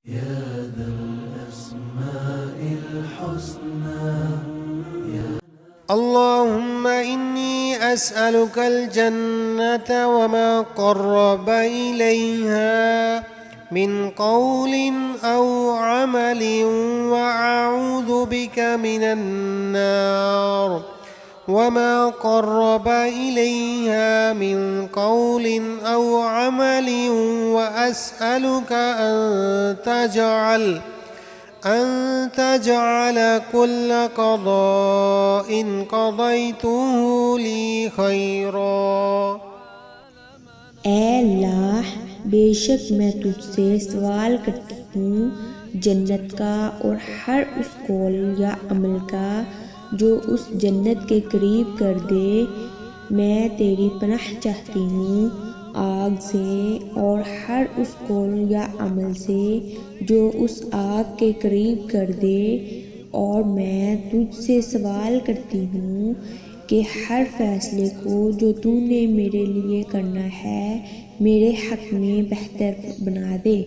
يا ذا الأسماء الحسنى اللهم إني أسألك الجنة وما قرب إليها من قول أو عمل وأعوذ بك من النار وما قرب إليها من قول أو عمل وأسألك أن تجعل كل قضاء قضيته لي خيرا। ऐ अल्लाह, बेशक मैं तुझसे सवाल करती हूँ जन्नत का और हर उस कौल या अमल का जो उस जन्नत के करीब कर दे। मैं तेरी पनाह चाहती हूँ आग से और हर उस कौल या अमल से जो उस आग के करीब कर दे। और मैं तुझसे सवाल करती हूँ कि हर फैसले को जो तूने मेरे लिए करना है मेरे हक़ में बेहतर बना दे।